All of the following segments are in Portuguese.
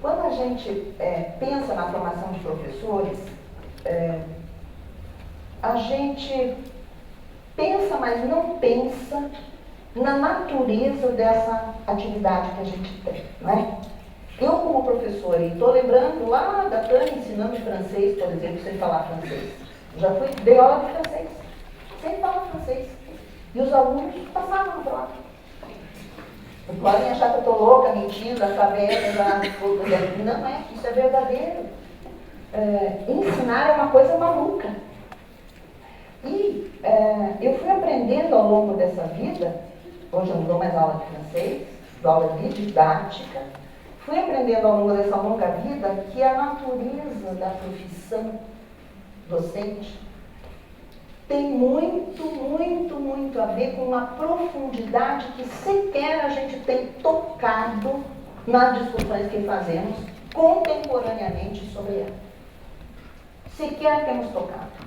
Quando a gente pensa na formação de professores, a gente pensa, mas não pensa na natureza dessa atividade que a gente tem, não é? Eu, como professora, e estou lembrando lá da Tânia ensinando francês, por exemplo, sem falar francês. Já dei aula de francês, sem falar francês. E os alunos passavam na prova. Podem achar que eu estou louca, mentindo, alfabeta, não é, isso é verdadeiro. Ensinar é uma coisa maluca. E eu fui aprendendo ao longo dessa vida, hoje eu não dou mais aula de francês, dou aula de didática, fui aprendendo ao longo dessa longa vida que a natureza da profissão docente tem muito a ver com uma profundidade que sequer a gente tem tocado nas discussões que fazemos contemporaneamente sobre ela. Sequer temos tocado.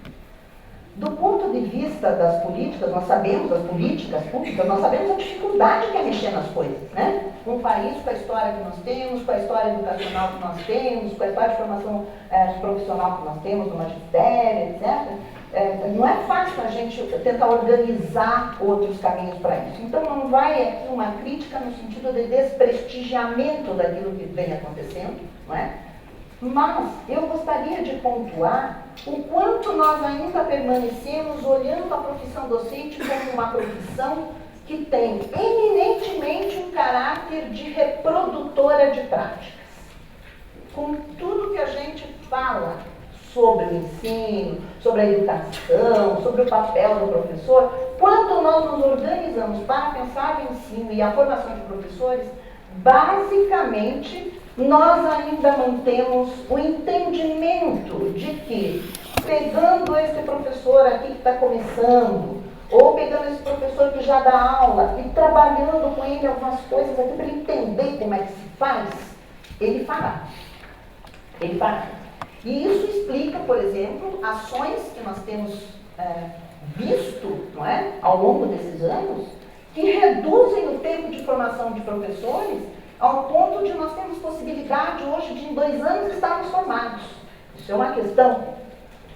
Do ponto de vista das políticas, nós sabemos, das políticas públicas, nós sabemos a dificuldade que é mexer nas coisas, né? Um país com a história que nós temos, com a história educacional que nós temos, com a história de formação profissional que nós temos, no magistério, etc. Não é fácil a gente tentar organizar outros caminhos para isso. Então não vai aqui uma crítica no sentido de desprestigiamento daquilo que vem acontecendo, não é? Mas eu gostaria de pontuar o quanto nós ainda permanecemos olhando a profissão docente como uma profissão que tem eminentemente um caráter de reprodutora de práticas. Com tudo que a gente fala sobre o ensino, sobre a educação, sobre o papel do professor, quando nós nos organizamos para pensar o ensino e a formação de professores, basicamente nós ainda mantemos o entendimento de que, pegando esse professor aqui que está começando, ou pegando esse professor que já dá aula e trabalhando com ele algumas coisas aqui para ele entender como é que se faz, ele fará. Ele fará. E isso explica, por exemplo, ações que nós temos visto, não é, ao longo desses anos, que reduzem o tempo de formação de professores ao ponto de nós termos possibilidade hoje de em 2 anos estarmos formados. Isso é uma questão.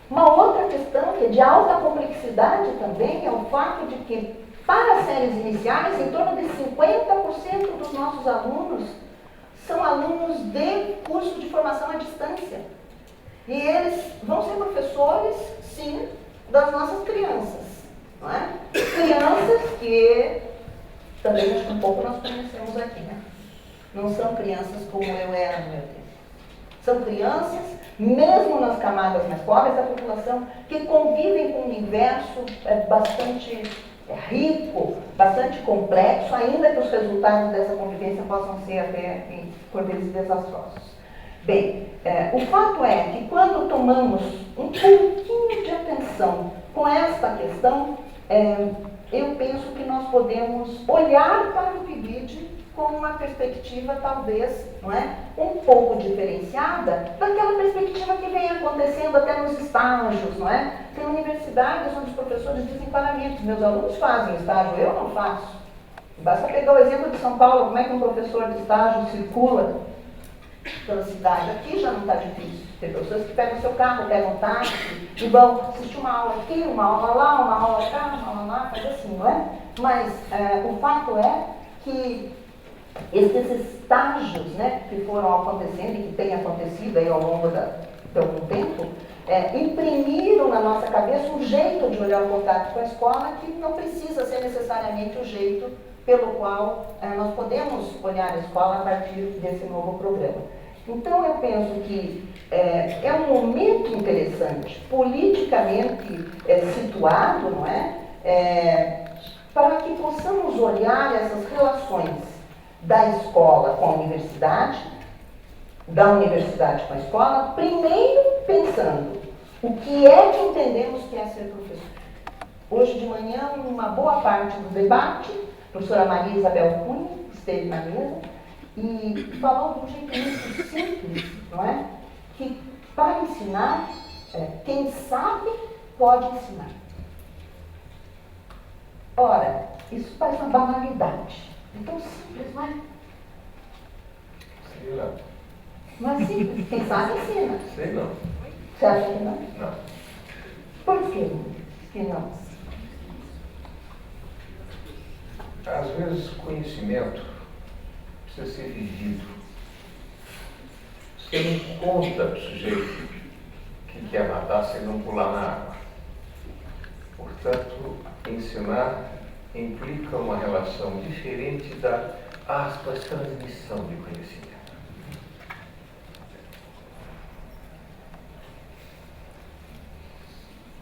Uma outra questão que é de alta complexidade também é o fato de que, para as séries iniciais, em torno de 50% dos nossos alunos são alunos de curso de formação à distância. E eles vão ser professores, sim, das nossas crianças. Não é? Crianças que também acho que um pouco nós conhecemos aqui, né? Não são crianças como eu era no meu tempo. São crianças, mesmo nas camadas mais pobres da população, que convivem com um universo bastante rico, bastante complexo, ainda que os resultados dessa convivência possam ser até, por vezes, desastrosos. Bem, o fato é que quando tomamos um pouquinho de atenção com esta questão, eu penso que nós podemos olhar para o PIBID com uma perspectiva, talvez, não é, um pouco diferenciada daquela perspectiva que vem acontecendo até nos estágios, não é? Tem universidades onde os professores dizem claramente, meus alunos fazem estágio, eu não faço. Basta pegar o exemplo de São Paulo, como é que um professor de estágio circula pela cidade. Aqui já não está difícil. Tem professores que pegam o seu carro, pegam um táxi e vão assistir uma aula aqui, uma aula lá, uma aula cá, uma aula lá, faz assim, não é? Mas o fato é que esses estágios, né, que foram acontecendo e que têm acontecido aí ao longo de algum tempo, imprimiram na nossa cabeça um jeito de olhar o contato com a escola que não precisa ser necessariamente o jeito pelo qual nós podemos olhar a escola a partir desse novo programa. Então, eu penso que é um momento interessante, politicamente situado, não é? Para que possamos olhar essas relações da escola com a universidade, da universidade com a escola, primeiro pensando o que é que entendemos que é ser professor. Hoje de manhã, uma boa parte do debate, a professora Maria Isabel Cunha esteve na mesa e falou de um jeito muito simples, não é? Que para ensinar, quem sabe pode ensinar. Ora, isso parece uma banalidade. É tão simples, não é? Não é simples. Quem sabe ensina. Sei não. Você acha que não? Não. Por que não? Às vezes conhecimento precisa ser vivido. Você não conta para o sujeito que quer nadar sem não pular na água. Portanto, ensinar implica uma relação diferente da, aspas, transmissão de conhecimento.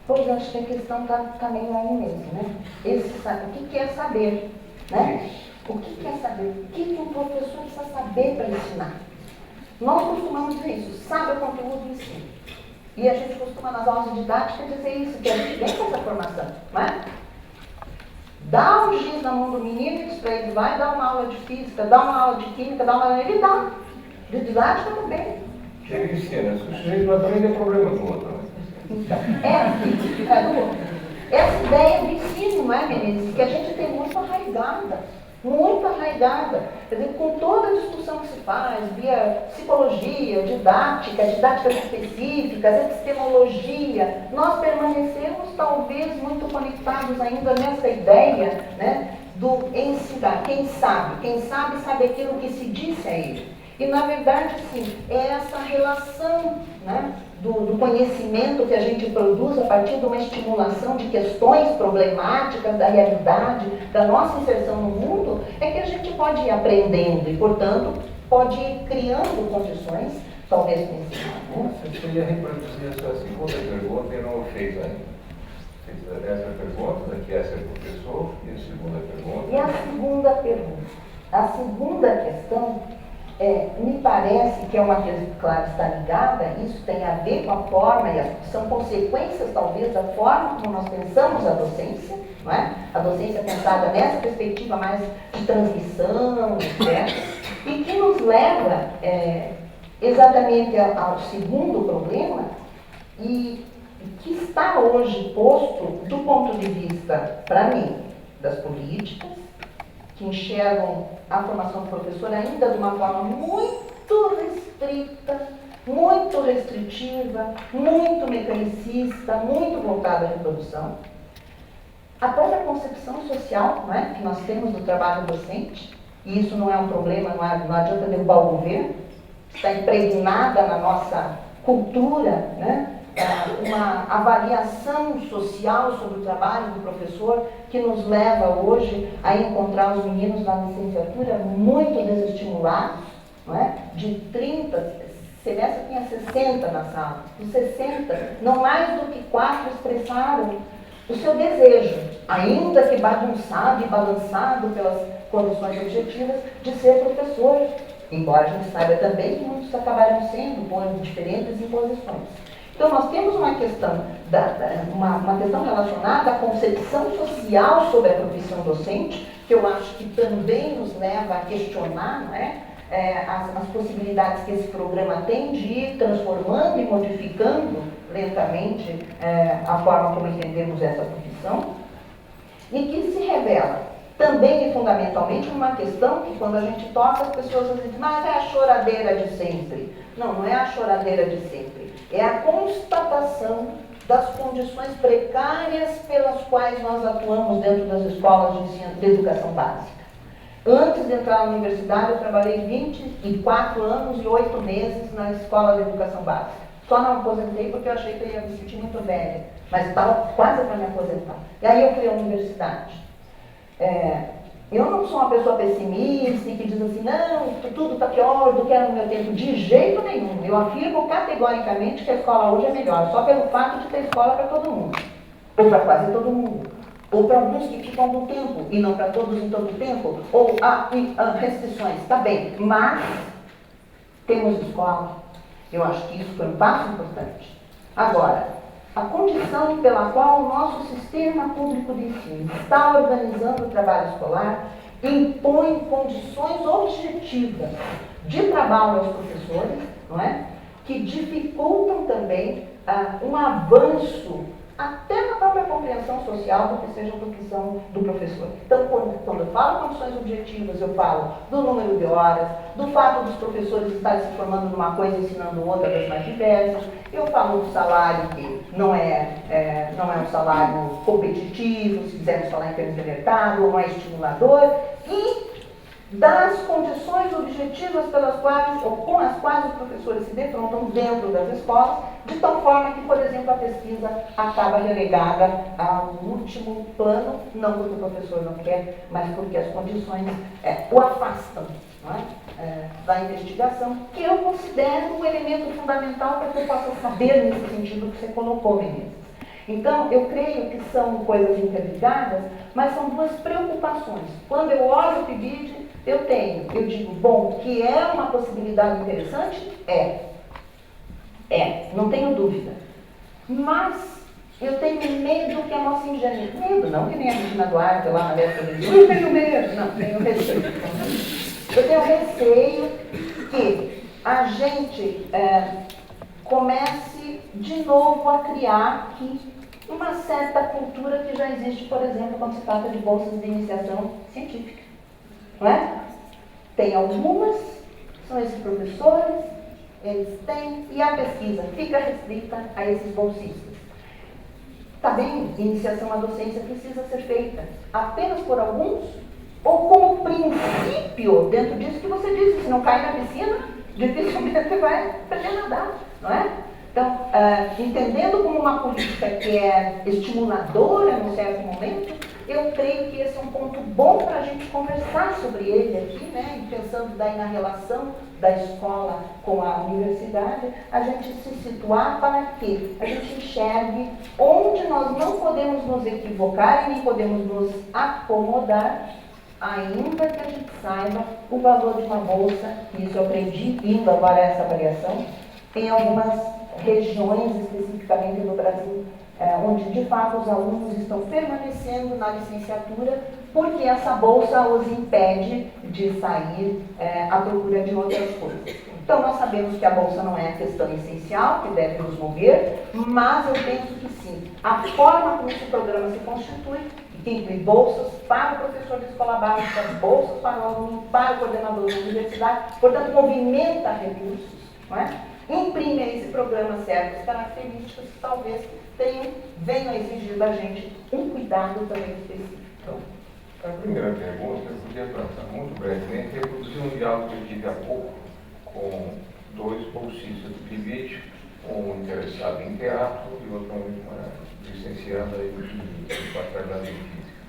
Pois acho que a questão está meio aí mesmo, né? O que é saber, né? O que é saber? O que um professor precisa saber para ensinar? Nós costumamos dizer isso, sabe o conteúdo do ensino. E a gente costuma nas aulas de didática dizer isso, que a gente vem com essa formação, não é? Dá um giz na mão do menino e diz para ele, vai dar uma aula de física, dá uma aula de química, dá uma aula, ele dá. De didática também. Ele ensina, se o sujeito não aprende é problema do outro, né? Essa ideia do ensino, não é, meninas? Que a gente tem muito arraigada. Quer dizer, com toda a discussão que se faz, via psicologia, didáticas específicas, epistemologia, nós permanecemos talvez muito conectados ainda nessa ideia, né, do ensinar. Quem sabe aquilo que se disse a ele. E, na verdade, sim, é essa relação, né, do conhecimento que a gente produz a partir de uma estimulação de questões problemáticas da realidade, da nossa inserção no mundo, é que a gente pode ir aprendendo e, portanto, pode ir criando condições, talvez, para ensinar. Né? Você podia reproduzir a sua segunda pergunta e não o fez ainda. Fez essa pergunta, que essa é o professor, e a segunda pergunta. E a segunda pergunta? A segunda questão... me parece que é uma questão, claro, está ligada, isso tem a ver com a forma, são consequências, talvez, da forma como nós pensamos a docência, não é? A docência pensada nessa perspectiva mais de transmissão, etc., e que nos leva exatamente ao segundo problema, e que está hoje posto do ponto de vista, para mim, das políticas, que enxergam a formação do professor ainda de uma forma muito restrita, muito restritiva, muito mecanicista, muito voltada à reprodução. A própria concepção social, não é, que nós temos do trabalho docente, e isso não é um problema, não adianta derrubar o governo, está impregnada na nossa cultura, né? Uma avaliação social sobre o trabalho do professor que nos leva hoje a encontrar os meninos na licenciatura muito desestimulados, não é? De 30, semestre tinha 60 na sala, dos 60, não mais do que 4 expressaram o seu desejo, ainda que bagunçado e balançado pelas condições objetivas, de ser professor, embora a gente saiba também que muitos acabaram sendo por diferentes imposições. Então, nós temos uma questão, uma questão relacionada à concepção social sobre a profissão docente, que eu acho que também nos leva a questionar, não é? As possibilidades que esse programa tem de ir transformando e modificando lentamente a forma como entendemos essa profissão, e que se revela também e fundamentalmente numa questão que quando a gente toca as pessoas dizem, mas é a choradeira de sempre. Não, não é a choradeira de sempre. É a constatação das condições precárias pelas quais nós atuamos dentro das escolas de ensino, de educação básica. Antes de entrar na universidade, eu trabalhei 24 anos e 8 meses na escola de educação básica. Só não aposentei porque eu achei que eu ia me sentir muito velha, mas estava quase para me aposentar. E aí eu fui à universidade. Eu não sou uma pessoa pessimista e que diz assim, não, tudo está pior do que era no meu tempo, de jeito nenhum. Eu afirmo categoricamente que a escola hoje é melhor, só pelo fato de ter escola para todo mundo, ou para quase todo mundo, ou para alguns que ficam algum tempo e não para todos em todo tempo, ou há restrições, está bem, mas temos escola. Eu acho que isso foi um passo importante. Agora, a condição pela qual o nosso sistema público de ensino está organizando o trabalho escolar impõe condições objetivas de trabalho aos professores, não é? Que dificultam também um avanço até na própria compreensão social do que seja a profissão do professor. Então, quando eu falo condições objetivas, eu falo do número de horas, do fato dos professores estarem se formando numa coisa e ensinando outra das mais diversas, eu falo do salário que não é um salário competitivo, se quisermos falar em termos de mercado, ou não é estimulador, e das condições objetivas pelas quais, ou com as quais os professores se defrontam dentro das escolas, de tal forma que, por exemplo, a pesquisa acaba relegada ao último plano, não porque o professor não quer, mas porque as condições o afastam, não é? Da investigação, que eu considero um elemento fundamental para que eu possa saber nesse sentido que você colocou, meninas. Então, eu creio que são coisas interligadas, mas são duas preocupações. Quando eu olho o PIBID, eu digo, bom, que é uma possibilidade interessante? Não tenho dúvida. Mas eu tenho medo que a nossa ingenuidade, medo não, que nem a Regina Duarte lá na década de eu tenho medo, não, tenho receio. Eu tenho receio que a gente comece de novo a criar aqui uma certa cultura que já existe, por exemplo, quando se trata de bolsas de iniciação científica. Não é? Tem algumas, são esses professores, eles têm, e a pesquisa fica restrita a esses bolsistas. Tá bem, iniciação à docência precisa ser feita apenas por alguns, ou como princípio, dentro disso que você disse, se não cai na piscina, dificilmente vai aprender a nadar, não é? Então, entendendo como uma política que é estimuladora num certo momento, eu creio que esse é um ponto bom para a gente conversar sobre ele aqui, né? E pensando daí na relação da escola com a universidade, a gente se situar para que a gente enxergue onde nós não podemos nos equivocar e nem podemos nos acomodar, ainda que a gente saiba o valor de uma bolsa, e isso eu aprendi indo agora a essa avaliação, em algumas regiões, especificamente no Brasil, onde de fato os alunos estão permanecendo na licenciatura porque essa bolsa os impede de sair à procura de outras coisas. Então nós sabemos que a bolsa não é a questão essencial, que deve nos mover, mas eu penso que sim, a forma como esse programa se constitui, que inclui bolsas para o professor de escola básica, bolsas para o aluno, para o coordenador da universidade, portanto movimenta recursos, não é? Imprime a esse programa certas características que talvez venham a exigir da gente um cuidado também específico. Então, a primeira pergunta, eu podia tratar muito brevemente, reproduzir um diálogo que eu tive há pouco com dois bolsistas do PIBID, um interessado em teatro e outro uma licenciada em bacharelado em física.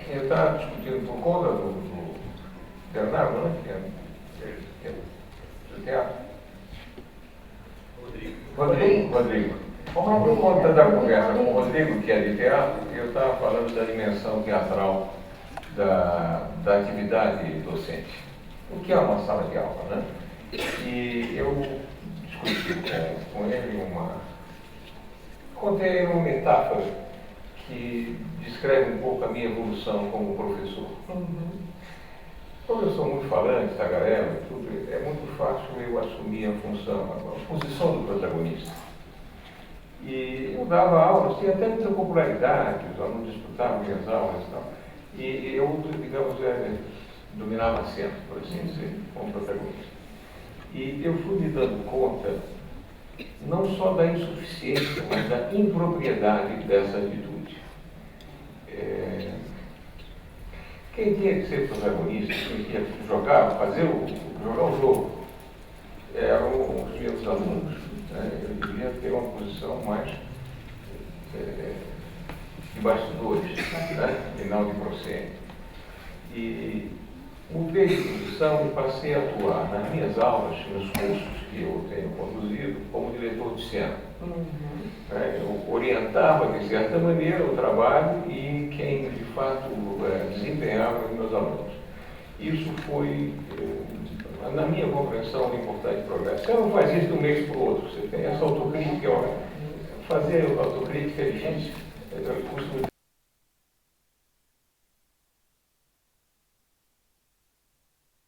Eu estava discutindo por conta do Bernardo, né, que é do teatro. Rodrigo. Por conta da conversa com o Rodrigo, que é de teatro, eu estava falando da dimensão teatral da atividade docente. O que é uma sala de aula, né? E eu discuti com ele contei uma metáfora que descreve um pouco a minha evolução como professor. Como eu sou muito falante, tagarela e tudo, é muito fácil eu assumir a função, a posição do protagonista. E eu dava aulas, tinha até muita popularidade, os alunos disputavam minhas aulas e tal. E eu, digamos, dominava a cena, por assim dizer, como protagonista. E eu fui me dando conta, não só da insuficiência, mas da impropriedade dessa atitude. Quem tinha que ser protagonista, quem tinha que jogar o jogo, eram os meus alunos. Eu devia ter uma posição mais de bastidores, e não de proscênio. E mudei de posição e passei a atuar nas minhas aulas, nos cursos que eu tenho conduzido, como diretor de cena. Eu orientava, de certa maneira, o trabalho e quem, de fato, desempenhava os meus alunos. Isso foi, na minha compreensão, um importante progresso. Você não faz isso de um mês para o outro, você tem essa autocrítica. Fazer autocrítica é difícil, custa muito.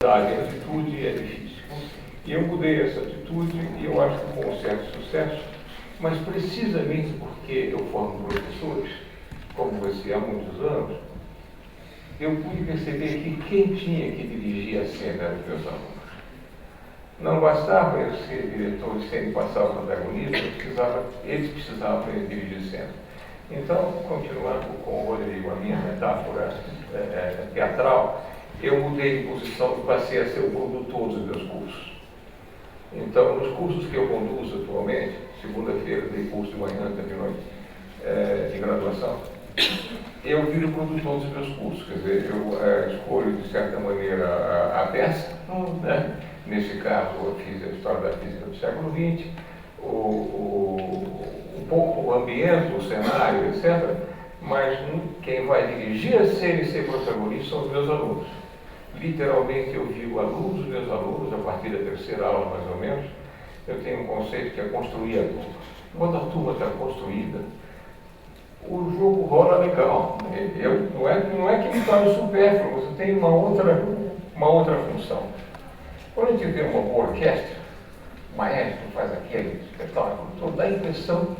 A atitude é difícil. E eu mudei essa atitude e eu acho que com um certo sucesso. mas precisamente porque eu formo professores, como você há muitos anos, eu pude perceber que quem tinha que dirigir a cena eram os meus alunos. Não bastava eu ser diretor e sempre passar o protagonista, eles precisavam dirigir cena. Então, continuando com o Rodrigo, a minha metáfora teatral, eu mudei de posição e passei a ser o produtor dos meus cursos. Então, nos cursos que eu conduzo atualmente, segunda-feira tem curso de manhã, de noite, de graduação, eu viro produtor dos meus cursos, quer dizer, eu escolho de certa maneira a peça, né? Nesse caso eu fiz a história da física do século XX, um pouco o ambiente, o cenário, etc. Mas quem vai dirigir a cena e ser protagonista são os meus alunos. Literalmente eu vivo a luz dos meus alunos, a partir da terceira aula mais ou menos, eu tenho um conceito que é construir a turma. Quando a turma está construída, o jogo rola legal. Não é que me torne supérfluo, você tem uma outra função. Quando a gente vê uma boa orquestra, o maestro faz aquele espetáculo todo, dá a impressão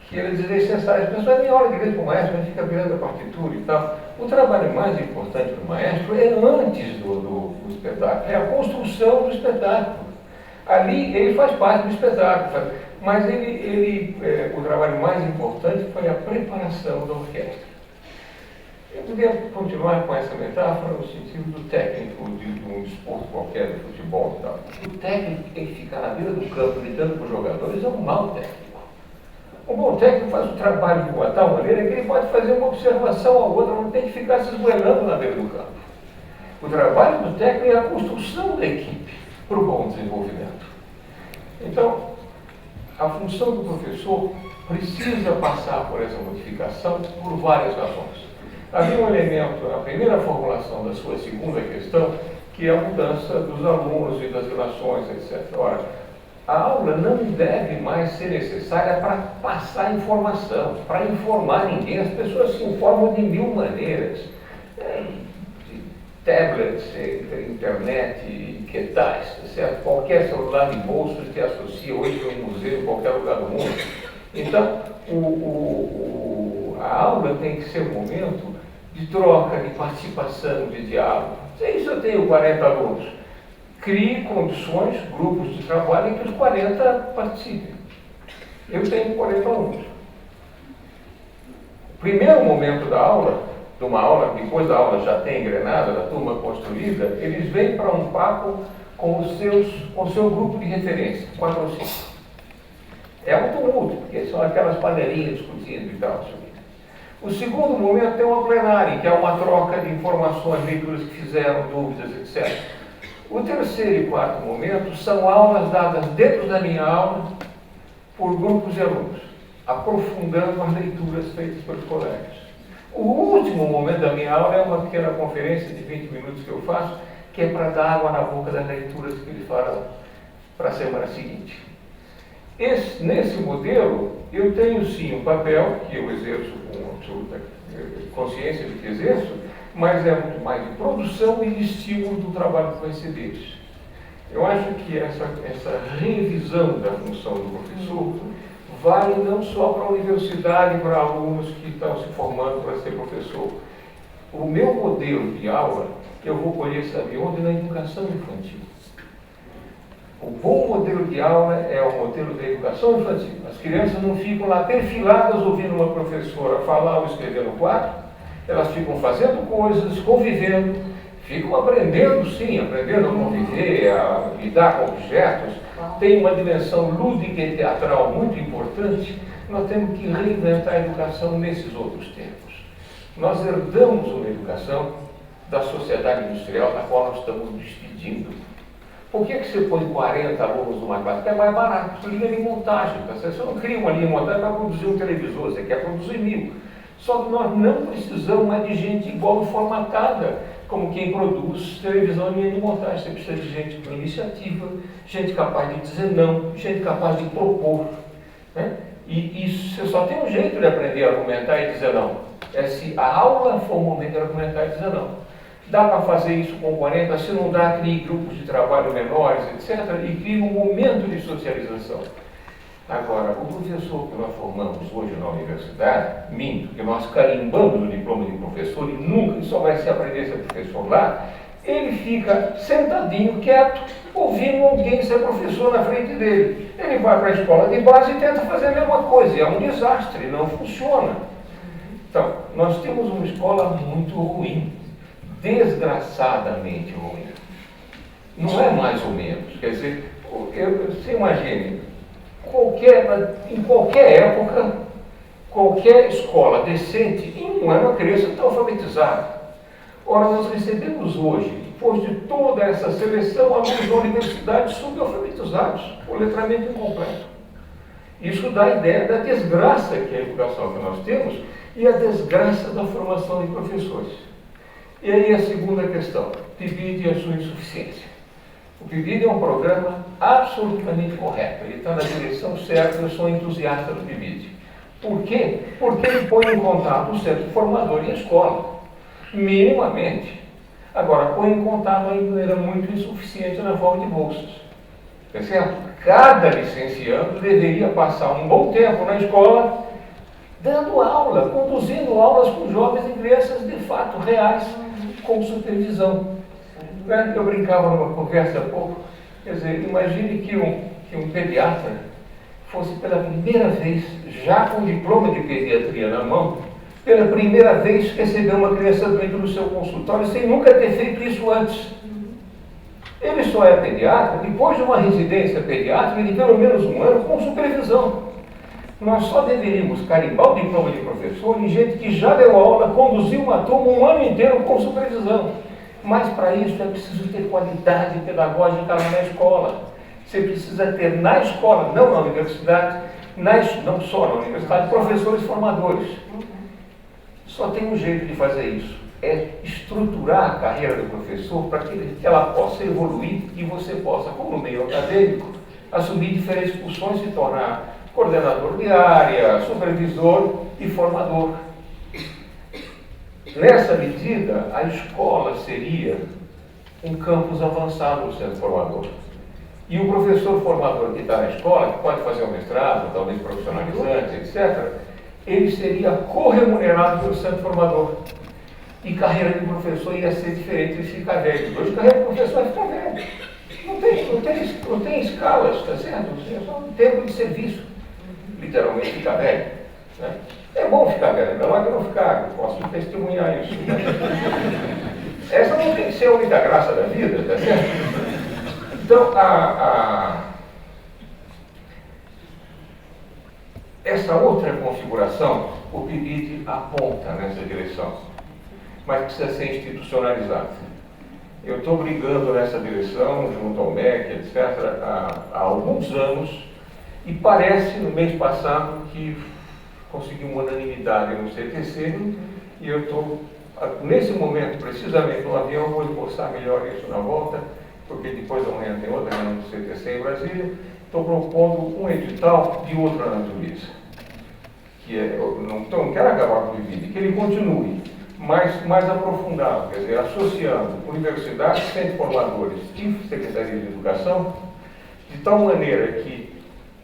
que ele é desnecessário. As pessoas nem olham direito para o maestro, mas fica virando a partitura e tal. O trabalho mais importante do maestro é antes do espetáculo, é a construção do espetáculo. Ali ele faz parte do espetáculo, mas o trabalho mais importante foi a preparação da orquestra. Eu poderia continuar com essa metáfora no sentido do técnico de um desporto qualquer, de futebol e tal. O técnico que tem que ficar na beira do campo gritando para os jogadores é um mau técnico. Um bom técnico faz o trabalho de uma tal maneira que ele pode fazer uma observação ao outro, não tem que ficar se esgoelando na beira do campo. O trabalho do técnico é a construção da equipe para o bom desenvolvimento. Então, a função do professor precisa passar por essa modificação por várias razões. Havia um elemento, a primeira formulação da sua segunda questão, que é a mudança dos alunos e das relações, etc. Ora, a aula não deve mais ser necessária para passar informação, para informar ninguém. As pessoas se informam de mil maneiras. De tablets, internet e que tais, certo? Qualquer celular de bolso te associa hoje a um museu em qualquer lugar do mundo. Então, a aula tem que ser um momento de troca, de participação, de diálogo. Se eu tenho 40 alunos, crie condições, grupos de trabalho em que os 40 participem. Eu tenho 40 alunos. O primeiro momento da aula, de uma aula, depois da aula já tem engrenada, da turma construída, eles vêm para um papo com o seu grupo de referência, 4 ou 5. É um tumulto, porque são aquelas panelinhas discutindo e tal. O segundo momento é uma plenária, que é uma troca de informações, leituras que fizeram, dúvidas, etc. O terceiro e quarto momento são aulas dadas dentro da minha aula por grupos de alunos, aprofundando as leituras feitas pelos colegas. O último momento da minha aula é uma pequena conferência de 20 minutos que eu faço, que é para dar água na boca das leituras que eles farão para a semana seguinte. Nesse modelo, eu tenho sim um papel que eu exerço com absoluta consciência de que exerço, mas é muito mais de produção e de estímulo do trabalho que vai ser deles. Eu acho que essa revisão da função do professor vale não só para a universidade, para alunos que estão se formando para ser professor. O meu modelo de aula, eu vou colher, sabe onde? Na educação infantil. O bom modelo de aula é o modelo da educação infantil. As crianças não ficam lá perfiladas ouvindo uma professora falar ou escrever no quadro, elas ficam fazendo coisas, convivendo, ficam aprendendo sim, aprendendo a conviver, a lidar com objetos. Tem uma dimensão lúdica e teatral muito importante. Nós temos que reinventar a educação nesses outros tempos. Nós herdamos uma educação da sociedade industrial da qual nós estamos nos despedindo. Por que você põe 40 alunos numa classe? Porque é mais barato, linha de montagem. Tá? Você não cria uma linha de montagem para produzir um televisor, você quer produzir 1000. Só que nós não precisamos mais de gente igual formatada, como quem produz televisão em linha de montagem. Você precisa de gente com iniciativa, gente capaz de dizer não, gente capaz de propor. Né? E você só tem um jeito de aprender a argumentar e dizer não. É se a aula for um momento de argumentar e dizer não. Dá para fazer isso com 40, se não dá, crie grupos de trabalho menores, etc. E crie um momento de socialização. Agora, o professor que nós formamos hoje na universidade, minto, que nós carimbamos o diploma de professor e nunca só vai se aprender a ser professor lá, ele fica sentadinho, quieto, ouvindo alguém ser professor na frente dele. Ele vai para a escola de base e tenta fazer a mesma coisa, e é um desastre, não funciona. Então, nós temos uma escola muito ruim, desgraçadamente ruim. Não é mais ou menos, quer dizer, você imagine, em qualquer época, qualquer escola decente, em um ano a criança está alfabetizada. Ora, nós recebemos hoje, depois de toda essa seleção, alunos da universidade subalfabetizados, por letramento incompleto. Isso dá a ideia da desgraça que é a educação que nós temos e a desgraça da formação de professores. E aí a segunda questão, PIBID e a sua insuficiência. O PIBID é um programa absolutamente correto, ele está na direção certa, eu sou entusiasta do PIBID. Por quê? Porque ele põe em contato o centro formador e a escola, minimamente. Agora, põe em contato ainda de maneira muito insuficiente na forma de bolsas. Tá certo? Cada licenciando deveria passar um bom tempo na escola dando aula, conduzindo aulas com jovens e crianças de fato reais, com supervisão. Eu brincava numa conversa há pouco, quer dizer, imagine que um pediatra fosse pela primeira vez, já com diploma de pediatria na mão, pela primeira vez receber uma criança doente no seu consultório sem nunca ter feito isso antes. Ele só é pediatra depois de uma residência pediátrica de pelo menos um ano com supervisão. Nós só deveríamos carimbar o diploma de professor em gente que já deu aula, conduziu uma turma um ano inteiro com supervisão. Mas para isso é preciso ter qualidade pedagógica lá na escola. Você precisa ter na escola, não na universidade, não só na universidade, professores formadores. Só tem um jeito de fazer isso, é estruturar a carreira do professor para que ela possa evoluir e você possa, como no meio acadêmico, assumir diferentes funções e se tornar coordenador de área, supervisor e formador. Nessa medida, a escola seria um campus avançado do centro formador. E o professor formador que está na escola, que pode fazer um mestrado, talvez profissionalizante, etc., ele seria corremunerado pelo centro formador. E carreira de professor ia ser diferente de ficar velho. Hoje, carreira de professor é ficar velho. Não tem escalas, está certo? É só um tempo de serviço. Literalmente ficar velho. Né? É bom ficar velho, não é que não ficar, eu posso testemunhar isso. Essa não tem que ser a única graça da vida, está certo? Então, essa outra configuração, o PIBID aponta nessa direção, mas precisa ser institucionalizado. Eu estou brigando nessa direção, junto ao MEC, etc., há alguns anos, e parece, no mês passado, que consegui uma unanimidade no CTC, e eu estou, nesse momento, precisamente no avião, vou esboçar melhor isso na volta, porque depois da manhã tem outra reunião do CTC em Brasília, estou propondo um edital de outra natureza, que é, eu não quero acabar com o PIBID, que ele continue, mais aprofundado, quer dizer, associando universidades, centros formadores e secretarias de educação, de tal maneira que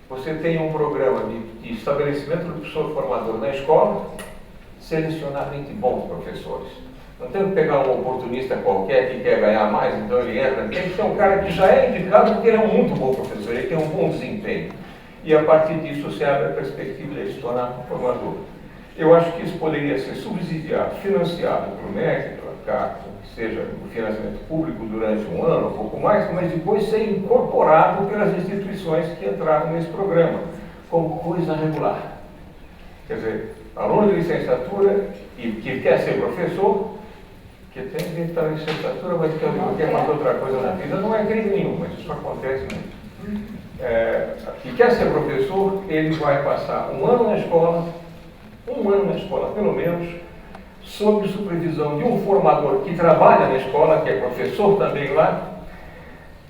você tenha um programa de estabelecimento do professor formador na escola, selecionar entre bons professores. Não tem que pegar um oportunista qualquer que quer ganhar mais, então ele entra. Tem que ser um cara que já é indicado porque ele é um muito bom professor, ele tem um bom desempenho. E a partir disso você abre a perspectiva de ele se tornar um formador. Eu acho que isso poderia ser subsidiado, financiado pelo MEC, pela CAC, que seja o financiamento público durante um ano, um pouco mais, mas depois ser incorporado pelas instituições que entraram nesse programa, como coisa regular. Quer dizer, aluno de licenciatura e que quer ser professor, que tem gente que está na licenciatura, mas quer fazer outra coisa na vida, não é crime nenhum, mas isso acontece muito. Que quer ser professor, ele vai passar um ano na escola, pelo menos, sob supervisão de um formador que trabalha na escola, que é professor também lá.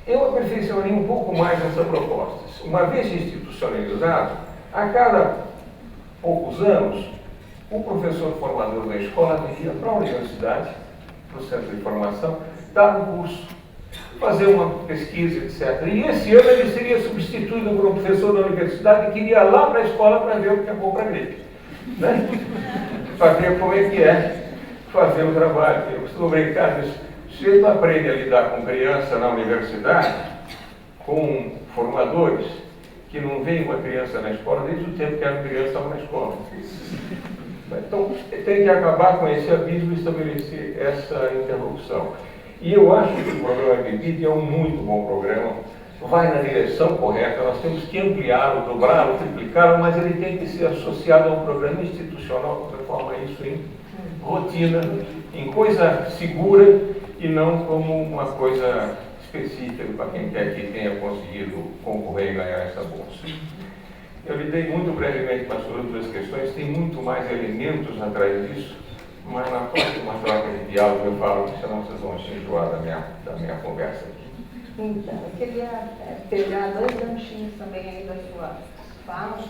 Eu aperfeiçoaria um pouco mais essa proposta. Uma vez institucionalizado, a cada poucos anos, o professor formador da escola viria para a universidade, para o centro de formação, dar um curso fazer uma pesquisa, etc. E esse ano ele seria substituído por um professor da universidade que iria lá para a escola para ver o que é bom para a gripe. Né? Para ver como é que é fazer o trabalho. Eu costumo brincar disso. Se tu aprende a lidar com criança na universidade, com formadores, que não veem uma criança na escola desde o tempo que era criança estava na escola. Então, tem que acabar com esse abismo e estabelecer essa interrupção. E eu acho que o programa BBID é um muito bom programa, vai na direção correta, nós temos que ampliá-lo, dobrá-lo, triplicá-lo, mas ele tem que ser associado a um programa institucional que transforma isso em rotina, em coisa segura e não como uma coisa específica para quem quer que tenha conseguido concorrer e ganhar essa bolsa. Eu lidei muito brevemente com as outras questões, tem muito mais elementos atrás disso, mas na próxima troca de diálogo eu falo que senão vocês vão se enjoar da minha conversa aqui. Então, eu queria pegar dois ganchinhos também aí das suas falas,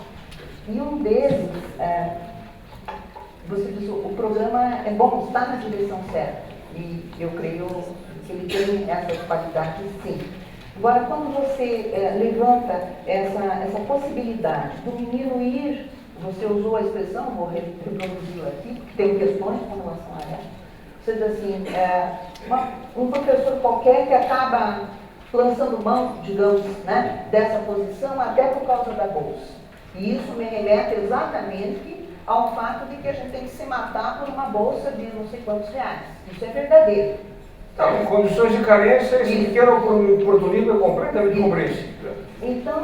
e um deles, você disse, o programa é bom, está na direção certa, e eu creio que ele tem essas qualidades, sim. Agora, quando você levanta essa possibilidade do menino ir, você usou a expressão, vou reproduzi-la aqui, porque tem questões com relação a ela. Você diz assim, um professor qualquer que acaba lançando mão, digamos, né, dessa posição até por causa da bolsa. E isso me remete exatamente ao fato de que a gente tem que se matar por uma bolsa de não sei quantos reais. Isso é verdadeiro. Então, em condições de carência, esse pequeno oportunismo é completamente compreensível. Então,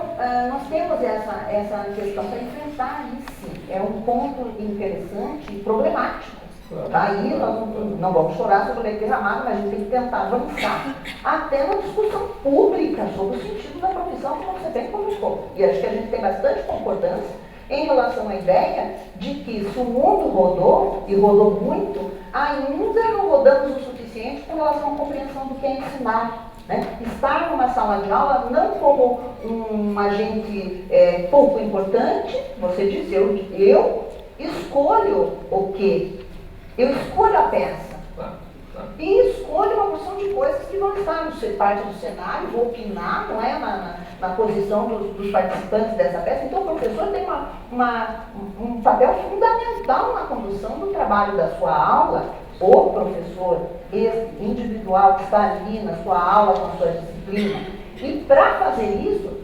nós temos essa questão para enfrentar isso. É um ponto interessante e problemático. Daí nós não vamos chorar sobre o leite derramado, mas a gente tem que tentar avançar até uma discussão pública sobre o sentido da profissão, como você bem colocou. E acho que a gente tem bastante concordância em relação à ideia de que se o mundo rodou, e rodou muito, ainda não rodamos o suficiente com relação à compreensão do que é ensinar. Né? Estar numa sala de aula não como um agente pouco importante, você diz, eu escolho o quê? Eu escolho a peça. E escolho uma porção de coisas que vão estar no parte do cenário, vou opinar, não é? Na posição dos participantes dessa peça. Então, o professor tem um papel fundamental na condução do trabalho da sua aula. O professor, esse individual que está ali na sua aula, com a sua disciplina. E para fazer isso,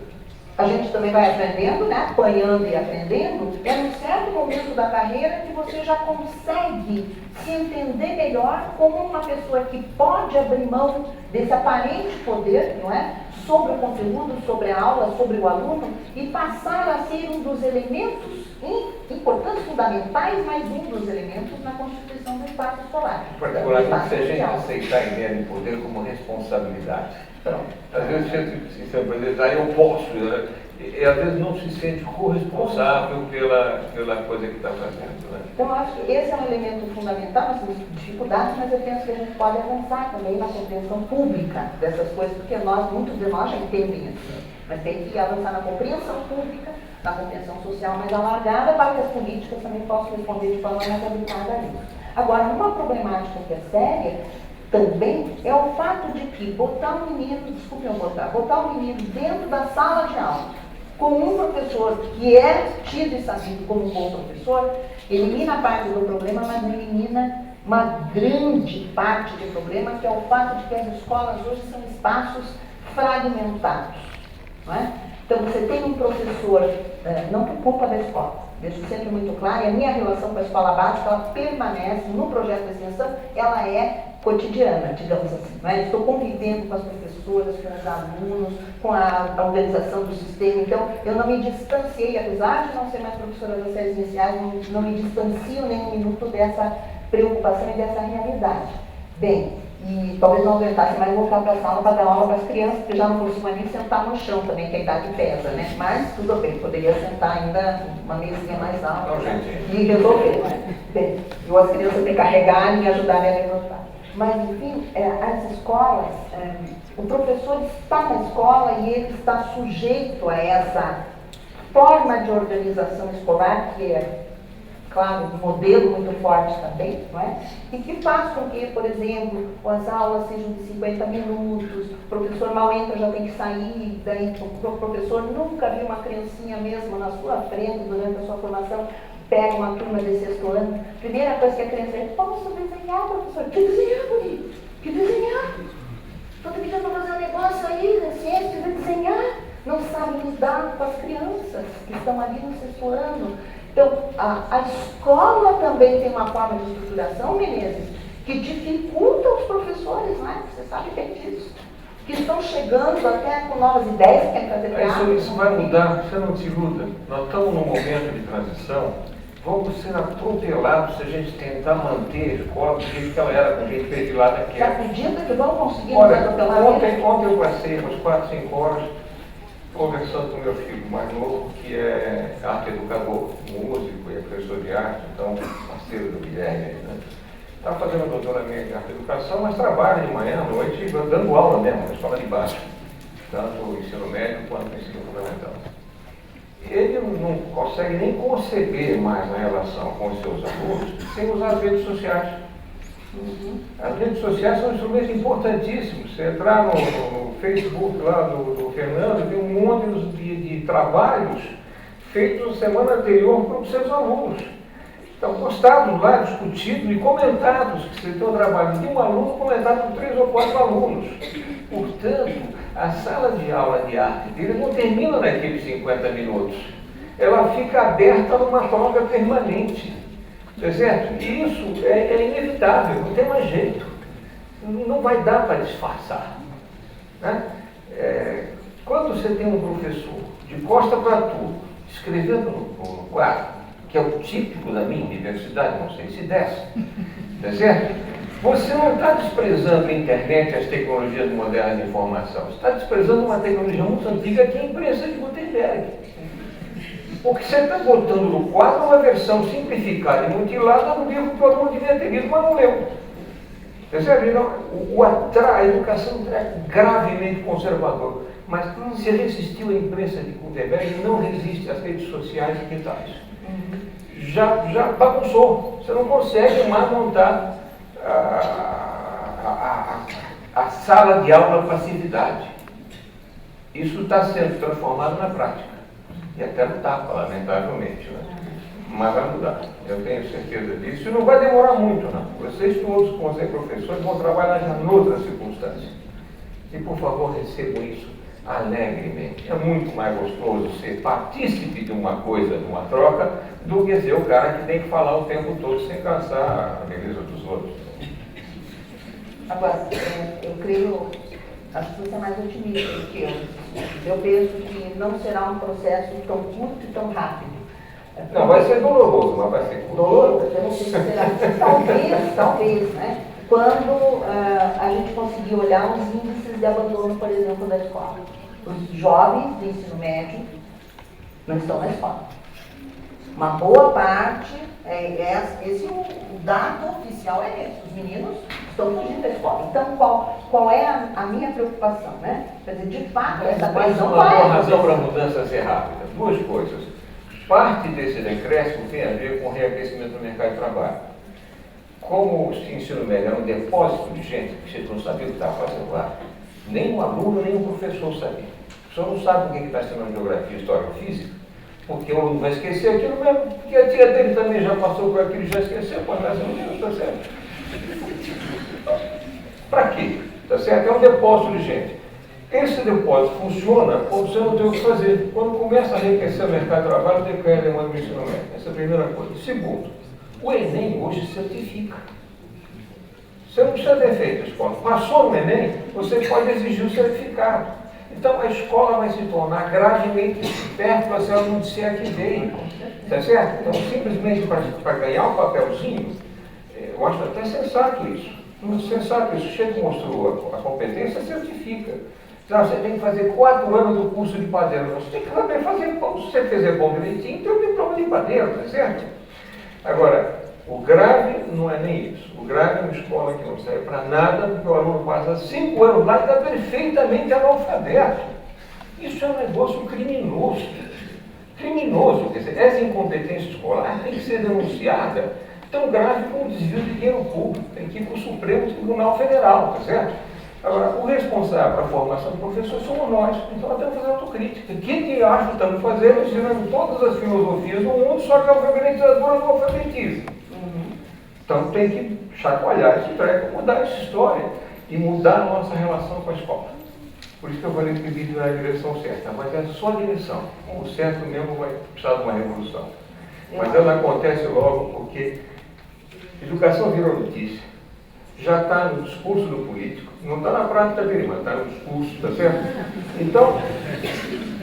a gente também vai aprendendo, né? Apanhando e aprendendo. É num certo momento da carreira que você já consegue se entender melhor como uma pessoa que pode abrir mão desse aparente poder, não é? Sobre o conteúdo, sobre a aula, sobre o aluno, e passar a ser um dos elementos importantes, fundamentais, mas um dos elementos na constituição do espaço escolar. Particularmente se a gente aceitar a ideia de poder como responsabilidade. Então, às vezes a gente se sente, eu posso, né? E às vezes não se sente corresponsável pela coisa que está fazendo. Né? Então, eu acho que esse é um elemento fundamental, nós temos dificuldades, mas eu penso que a gente pode avançar também na compreensão pública dessas coisas, porque muitos de nós já entendem assim, mas tem que avançar na compreensão pública, na compreensão social mais alargada, para que as políticas também possam responder de forma mais habitada a isso. Agora, uma problemática que é séria também é o fato de que botar o menino dentro da sala de aula com um professor que é tido e sabido como um bom professor, elimina parte do problema, mas não elimina uma grande parte do problema, que é o fato de que as escolas hoje são espaços fragmentados. Não é? Então, você tem um professor, não por culpa da escola, deixo sempre muito claro, e a minha relação com a escola básica, ela permanece no projeto de extensão, ela é cotidiana, digamos assim. Não é? Estou convivendo com as professoras, com os alunos, com a organização do sistema, então eu não me distanciei, apesar de não ser mais professora das séries iniciais, não me distancio nem um minuto dessa preocupação e dessa realidade. Bem, e talvez não aguentasse mais voltar para a sala para dar aula para as crianças, porque já não costuma nem sentar no chão também, que a idade pesa, né? Mas tudo bem, poderia sentar ainda uma mesinha mais alta e resolver. Né? Bem, e as crianças me carregarem e ajudarem a levantar. Mas, enfim, as escolas, o professor está na escola e ele está sujeito a essa forma de organização escolar que é claro, um modelo muito forte também, não é? E que faz com que, por exemplo, as aulas sejam de 50 minutos, o professor mal entra, já tem que sair, daí o professor nunca viu uma criancinha mesmo na sua frente durante a sua formação, pega uma turma de sexto ano, primeira coisa que a criança diz, posso desenhar, professor? Que desenhar, guri? Que desenhar? Estou te pedindo para fazer um negócio aí, né? Ciência de desenhar. Não sabem lidar com as crianças que estão ali no sexto ano. Então, a escola também tem uma forma de estruturação, Menezes, que dificulta os professores, né? Você sabe bem disso. Que estão chegando até com novas ideias, que querem fazer teatro. Isso vai mudar, você não se iluda. Nós estamos num momento de transição, vamos ser atropelados se a gente tentar manter a escola do jeito que ela era, com o jeito perfilado que Já é. acredita que vão conseguir nos Olha, atropelar? ontem eu passei umas 4, 5 horas conversando com meu filho mais novo, que é arte educador, músico e é professor de arte, então parceiro do Guilherme, né? Está fazendo doutoramento em arte e educação, mas trabalha de manhã, à noite, dando aula mesmo, na escola de baixo, tanto o ensino médio quanto o ensino fundamental. Ele não consegue nem conceber mais a relação com os seus alunos sem usar as redes sociais. As redes sociais são um instrumento importantíssimo. Você entrar no Facebook lá do Fernando, tem um monte de trabalhos feitos na semana anterior para os seus alunos. Estão postados lá, discutidos e comentados, que você tem um trabalho de um aluno comentado por 3 ou 4 alunos. Portanto, a sala de aula de arte dele não termina naqueles 50 minutos. Ela fica aberta numa troca permanente. Tá certo? E isso é inevitável, não tem mais jeito. Não vai dar para disfarçar. Né? Quando você tem um professor de costa para tudo, escrevendo no quadro, que é o típico da minha universidade, não sei se desce, tá certo? Você não está desprezando a internet e as tecnologias modernas de informação, você está desprezando uma tecnologia muito antiga que é a imprensa de Gutenberg. Porque você está botando no quadro uma versão simplificada e mutilada do livro que o aluno devia ter lido, mas não leu. Percebe? A educação é gravemente conservadora. Mas se resistiu à imprensa de Gutenberg, não resiste às redes sociais digitais. Já bagunçou. Você não consegue mais montar a sala de aula passividade. Isso está sendo transformado na prática. E até no tapa, lamentavelmente. Né? Mas vai mudar. Eu tenho certeza disso. E não vai demorar muito, não. Vocês todos, como vocês professores, vão trabalhar já em outras circunstâncias. E, por favor, recebam isso alegremente. É muito mais gostoso ser partícipe de uma coisa, de uma troca, do que ser o cara que tem que falar o tempo todo sem cansar a beleza dos outros. Agora, eu creio, acho que você é mais otimista do que eu. Eu penso que não será um processo tão curto e tão rápido. Não, vai ser doloroso, mas vai ser curto. Doloroso? Eu não sei se será. Talvez, né? Quando a gente conseguir olhar os índices de abandono, por exemplo, da escola. Os jovens do ensino médio não estão na escola. Uma boa parte, o dado oficial é esse. Os meninos estão fugindo da escola. Então, qual é a minha preocupação, né? Quer dizer, de fato, essa coisa não vai. Uma razão para a mudança ser rápida. 2 coisas. Parte desse decréscimo tem a ver com o reaquecimento do mercado de trabalho. Como o ensino médio era um depósito de gente, que vocês não sabiam o que estava fazendo lá, nem o aluno, nem o professor sabia. O professor não sabe o que está ensinando geografia, história ou física, porque o aluno vai esquecer aquilo mesmo, porque a tia dele também já passou por aquilo e já esqueceu, pode estar sendo isso, tá certo? Para quê? Tá certo? É um depósito de gente. Esse depósito funciona quando você não tem o que fazer. Quando começa a enriquecer o mercado de trabalho, tem que cair a demanda do ensino médio. Essa é a primeira coisa. Segundo, o Enem hoje certifica. Você não precisa ter feito a escola. Passou no Enem, você pode exigir o certificado. Então a escola vai se tornar gravemente supérflua se ela não disser que veio. Tá certo? Então, simplesmente para ganhar o papelzinho, eu acho até sensato isso. Sensato isso. Chega, mostrou a competência, certifica. Então, você tem que fazer 4 anos do curso de padeiro. Você tem que saber fazer pão. Se você fizer bom direitinho, tem o diploma de padeiro, tá certo? Agora, o grave não é nem isso. O grave é uma escola que não serve para nada, porque o aluno passa 5 anos lá e está perfeitamente analfabeto. Isso é um negócio criminoso. criminoso. Quer dizer, essa incompetência escolar tem que ser denunciada tão grave como o desvio de dinheiro público. Tem que ir para o Supremo Tribunal Federal, tá certo? Agora, o responsável para a formação do professor somos nós. Então, nós temos que fazer autocrítica. O que acho que estamos fazendo? Ensinando todas as filosofias do mundo, só que a alfabetizadora não alfabetiza. Então, tem que chacoalhar esse treco, mudar essa história e mudar a nossa relação com a escola. Por isso que eu falei que o vídeo é a direção certa, mas é só a direção. O certo mesmo vai precisar de uma revolução. Mas ela acontece logo porque educação virou notícia. Já está no discurso do político, não está na prática dele, mas está no discurso, está certo? Então,